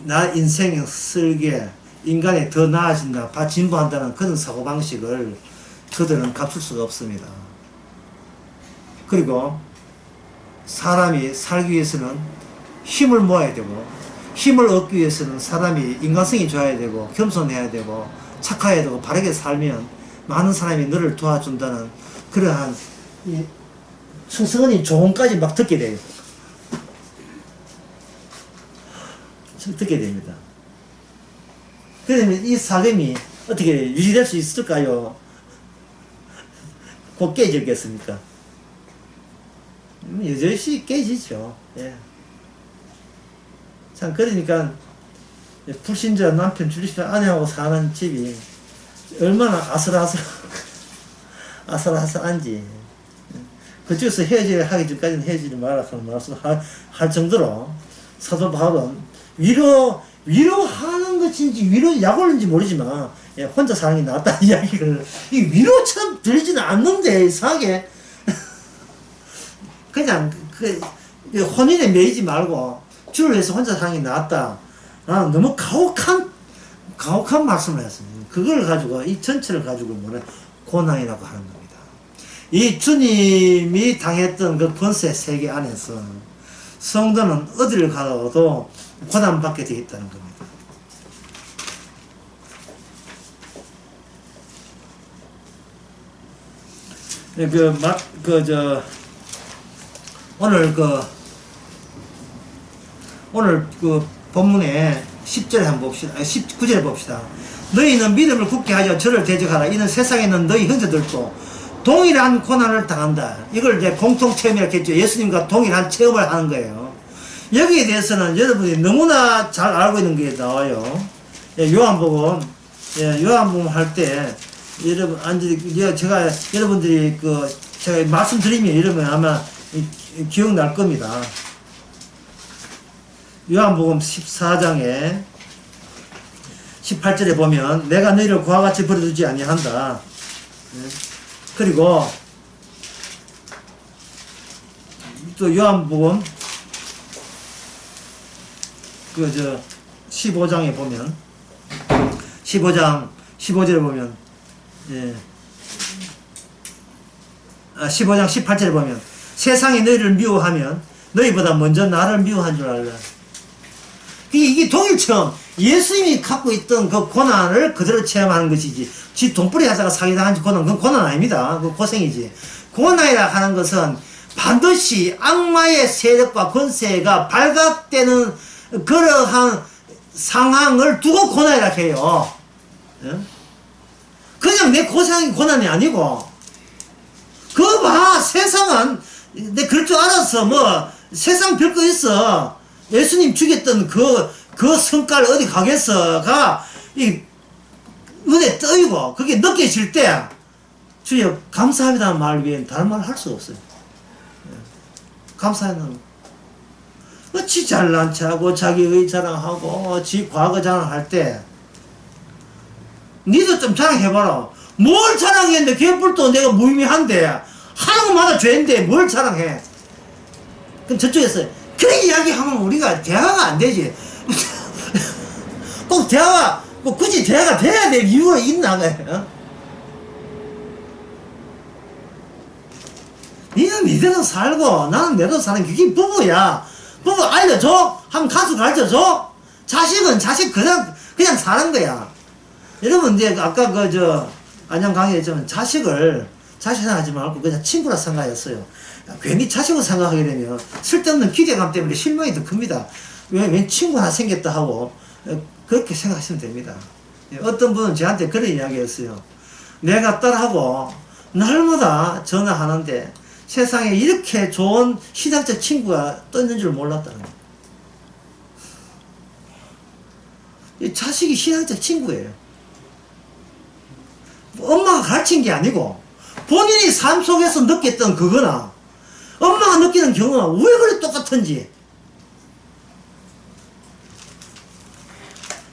나 인생의 설계, 인간이 더 나아진다, 진보한다는 그런 사고방식을 그들은 갚을 수가 없습니다. 그리고 사람이 살기 위해서는 힘을 모아야 되고 힘을 얻기 위해서는 사람이 인간성이 좋아야 되고 겸손해야 되고 착해야 되고 바르게 살면 많은 사람이 너를 도와준다는 그러한 충성원이 조언까지 막 듣게 돼요. 듣게 됩니다. 그러면 이 사람이 어떻게 유지될 수 있을까요? 곧 깨지겠습니까? 여전히 깨지죠. 예. 참, 그러니까, 불신자 남편, 주리신 아내하고 사는 집이 얼마나 아슬아슬한지. 그쪽에서 헤어지려 하기 전까지는 헤어지지 말라는 말씀 할 정도로 사도 바울은 위로하는 것인지 약올인지 모르지만, 예, 혼자 사는 게 낫다는 이야기를, 이 위로처럼 들리지는 않는데, 이상하게. 그냥, 혼인에 매이지 말고, 주를 위해서 혼자 사는 게 낫다. 나는 너무 가혹한 말씀을 했습니다. 그걸 가지고, 이 전체를 가지고 고난이라고 하는 겁니다. 이 주님이 당했던 그 권세 세계 안에서 성도는 어디를 가도 고난받게 되어 있다는 겁니다. 오늘 본문에 10절에 한번 봅시다. 19절에 봅시다. 너희는 믿음을 굳게 하여 저를 대적하라. 이는 세상에 있는 너희 형제들도 동일한 고난을 당한다. 이걸 이제 공통 체험이라고 했죠. 예수님과 동일한 체험을 하는 거예요. 여기에 대해서는 여러분이 너무나 잘 알고 있는 게 나와요. 요한복음 할 때, 제가 여러분들이 제가 말씀드리면 이러면 아마 기억날 겁니다. 요한복음 14장에 18절에 보면 내가 너희를 그와 같이 버려두지 아니한다. 그리고 또 요한복음 15장에 보면 15장 15절에 보면 15장 18절에 보면 세상이 너희를 미워하면 너희보다 먼저 나를 미워한 줄 알라. 이게 동일처럼 예수님이 갖고 있던 그 고난을 그대로 체험하는 것이지, 지 돈벌이 하다가 사기당한 고난, 그건 고난 아닙니다. 그건 고생이지. 고난이라 하는 것은 반드시 악마의 세력과 권세가 발각되는 그러한 상황을 두고 고난이라 해요. 그냥 내 고생이 고난이 아니고, 그거 봐, 세상은, 내 그럴 줄 알았어. 세상 별거 있어. 예수님 죽였던 그 성깔 어디 가겠어가, 눈에 떠이고, 그게 느껴질 때, 주여, 감사합니다는 말 외에는 다른 말 할 수 없어요. 감사하는, 지 잘난 체하고, 자기의 자랑하고, 지 과거 자랑할 때, 니도 좀 자랑해봐라. 뭘 자랑했는데, 개뿔도 내가 무의미한데, 하는 것마다 죄인데, 뭘 자랑해. 그럼 저쪽에서, 그런 이야기 하면 우리가 대화가 안 되지. 꼭 대화가, 굳이 대화가 돼야 될 이유가 있나, 니는 니대로 살고, 나는 내대로 사는 그게 부부야. 부부 알려줘? 하면 가수 가르쳐줘? 자식은 자식 그냥 사는 거야. 여러분, 이제 아까 안녕 강의에 했지만 자식을 생각하지 말고 그냥 친구라 생각했어요. 괜히 자식을 생각하게 되면 쓸데없는 기대감 때문에 실망이 더 큽니다. 왜 친구 하나 생겼다 하고, 그렇게 생각하시면 됩니다. 어떤 분은 저한테 그런 이야기 했어요. 내가 딸하고 날마다 전화하는데 세상에 이렇게 좋은 신학적 친구가 떴는 줄 몰랐다는 거예요. 이 자식이 신학적 친구예요. 엄마가 가르친 게 아니고 본인이 삶 속에서 느꼈던 그거나 엄마가 느끼는 경험은 왜 그래 똑같은지,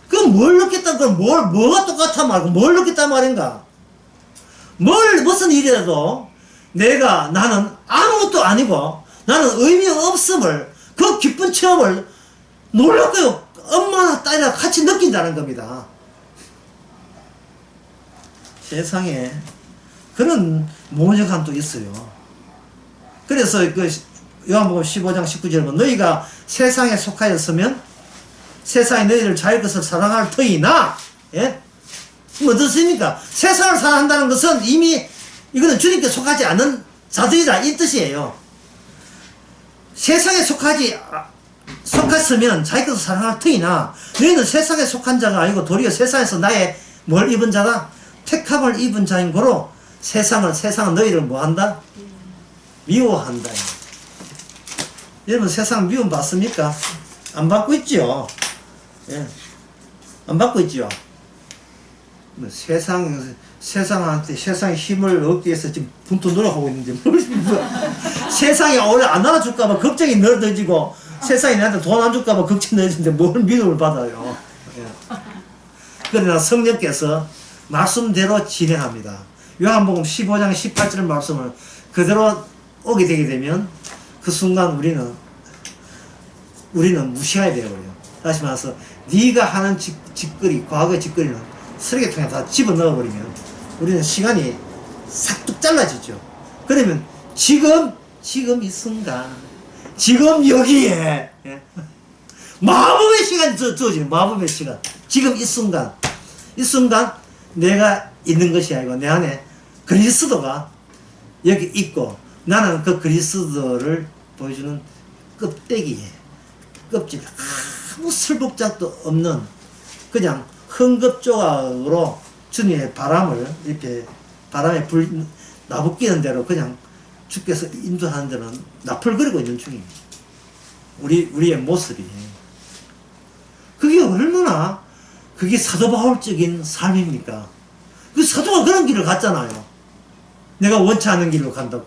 그럼 뭘 느꼈다, 그럼 뭐가 똑같단 말고 뭘 느꼈단 말인가? 무슨 일이라도 나는 아무것도 아니고 나는 의미 없음을, 그 기쁜 체험을 놀랍게도 엄마나 딸이랑 같이 느낀다는 겁니다. 세상에 그런 모녀감도 있어요. 그래서 요한복음 15장 19절에 보면 너희가 세상에 속하였으면 세상이 너희를 자기 것을 사랑할 터이나, 뭐 어떻습니까? 세상을 사랑한다는 것은 이미 이거는 주님께 속하지 않는 자들이다, 이 뜻이에요. 세상에 속했으면 자기 것을 사랑할 터이나 너희는 세상에 속한 자가 아니고 도리어 세상에서 나의 뭘 입은 자다? 택함을 입은 자인 고로 세상은 너희를 뭐한다? 미워한다. 여러분 세상 미움 받습니까? 안 받고 있죠. 예. 안 받고 있죠. 뭐 세상한테 세상의 힘을 얻기 위해서 지금 분투 노력하고 있는데 세상이 오늘 안 알아줄까봐 걱정이 늘어지고 세상이 나한테 돈 안 줄까봐 걱정이 늘어지는데 뭘 믿음을 받아요. 예. 그러나 성령께서 말씀대로 진행합니다. 요한복음 15장 18절 말씀을 그대로 오게 되게 되면 그 순간 우리는 무시해야 돼요. 다시 말해서 네가 하는 짓거리, 과거의 짓거리는 쓰레기통에 다 집어넣어버리면 우리는 시간이 싹둑 잘라지죠. 그러면 지금 이 순간, 지금 여기에, 예? 마법의 시간이 주어지는 마법의 시간. 지금 이 순간 내가 있는 것이 아니고 내 안에 그리스도가 여기 있고 나는 그 그리스도를 보여주는 껍데기에 껍질 아무 슬복작도 없는 그냥 헝겊조각으로 주님의 바람을 이렇게 바람에 나부끼는 대로 그냥 주께서 인도하는 데는 나풀거리고 있는 중입니다. 우리의 모습이 그게 얼마나 그게 사도 바울적인 삶입니까? 그 사도가 그런 길을 갔잖아요. 내가 원치 않는 길로 간다고.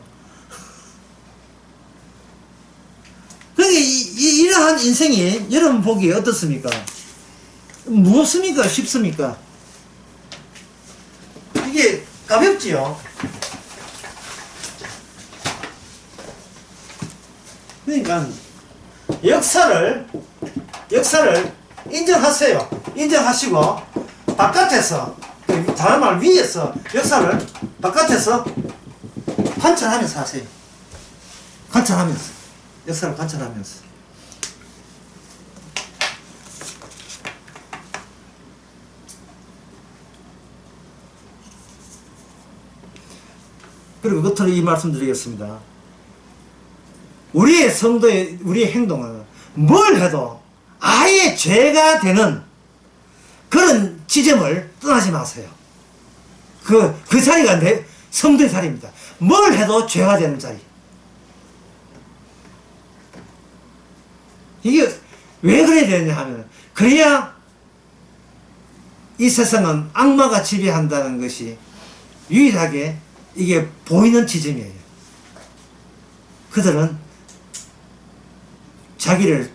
그러니까 이러한 인생이 여러분 보기에 어떻습니까? 무엇입니까? 쉽습니까? 이게 가볍지요? 그러니까 역사를 인정하세요. 인정하시고 바깥에서 다른 말 위에서 역사를 바깥에서 관찰하면서 하세요. 관찰하면서 역사를 관찰하면서 그리고 끝으로 이 말씀 드리겠습니다. 우리의 성도의 우리의 행동은 뭘 해도 아예 죄가 되는 그런 지점을 떠나지 마세요. 그 자리가 내 성도의 자리입니다. 뭘 해도 죄가 되는 자리. 이게 왜 그래야 되느냐 하면 그래야 이 세상은 악마가 지배한다는 것이 유일하게 이게 보이는 지점이에요. 그들은 자기를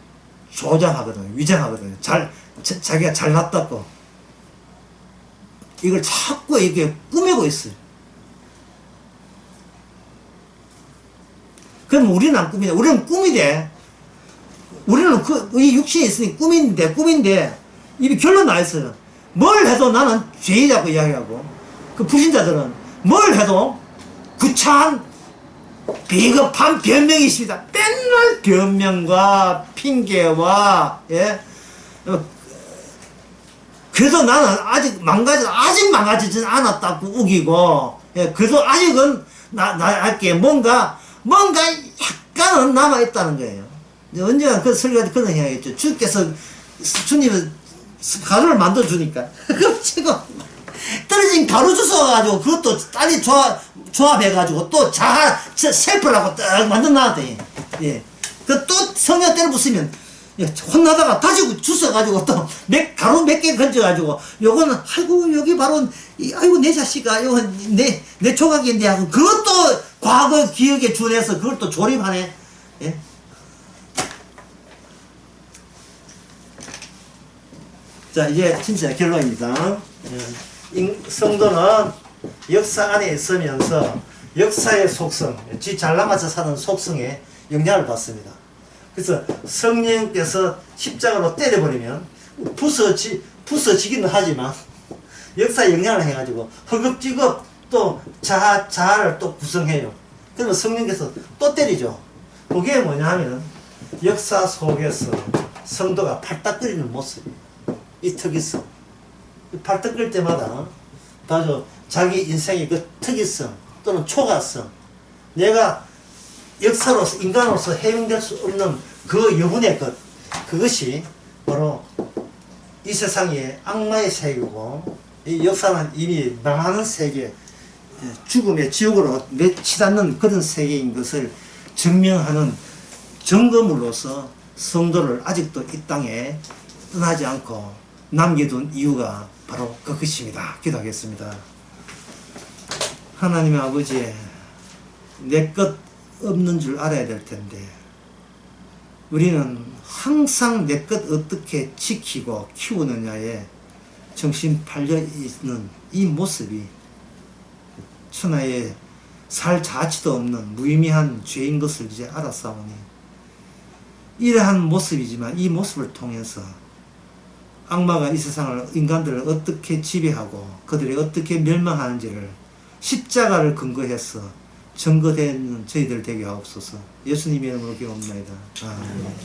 조장하거든요. 위장하거든요. 자기가 잘났다고 이걸 자꾸 이렇게 꾸미고 있어요. 그럼 우리는 안 꾸미냐? 우리는 꿈이돼. 우리는 이 육신이 있으니 꿈인데 이미 결론 나 있어요. 뭘 해도 나는 죄이라고 이야기하고 그 불신자들은 뭘 해도 구차한 비겁한 변명이십니다. 맨날 변명과 핑계와 예. 그래도 나는 아직 망가지진 않았다고 우기고 예. 그래도 아직은 나할게 뭔가 약간은 남아있다는 거예요. 언젠가 그 설교할 때 그런 해야겠죠. 주님은 가루를 만들어주니까 그럼 지금 떨어진 가루 주워가지고 그것도 딸이 조합해가지고 또 셀프라고 딱 만들어놨대. 예. 그 또 성령 때려 부수면 혼나다가 다시 주워가지고 또 가루 몇 개 건져가지고 요거는 아이고 여기 바로 아이고 내 자식아 요건 내 조각인데 하고 그것도 과거 기억에 준해서 그걸 또 조립하네. 예. 자 이제 진짜 결론입니다. 성도는 역사 안에 있으면서 역사의 속성, 지 잘나가서 사는 속성에 영향을 받습니다. 그래서 성령께서 십자가로 때려버리면 부서지기는 하지만 역사에 영향을 해가지고 허겁지겁 또 자아를 또 구성해요. 그러면 성령께서 또 때리죠. 그게 뭐냐 하면 역사 속에서 성도가 팔딱거리는 모습이에요. 이 특이성. 팔딱거릴 때마다 바로 자기 인생의 그 특이성 또는 초가성, 내가 역사로서 인간으로서 해명될 수 없는 그 여분의 것, 그것이 바로 이 세상의 악마의 세계고 이 역사는 이미 망하는 세계, 죽음의 지옥으로 치닫는 그런 세계인 것을 증명하는 증거물로서 성도를 아직도 이 땅에 떠나지 않고 남겨둔 이유가 바로 그것입니다. 기도하겠습니다. 하나님의 아버지, 내 것 없는 줄 알아야 될 텐데 우리는 항상 내 것 어떻게 지키고 키우느냐에 정신 팔려 있는 이 모습이 천하에 살 자치도 없는 무의미한 죄인 것을 이제 알았사오니 이러한 모습이지만 이 모습을 통해서 악마가 이 세상을 인간들을 어떻게 지배하고 그들이 어떻게 멸망하는지를 십자가를 근거해서 증거되는 저희들 되게 하옵소서. 예수님의 이름으로 기도합니다. 아멘.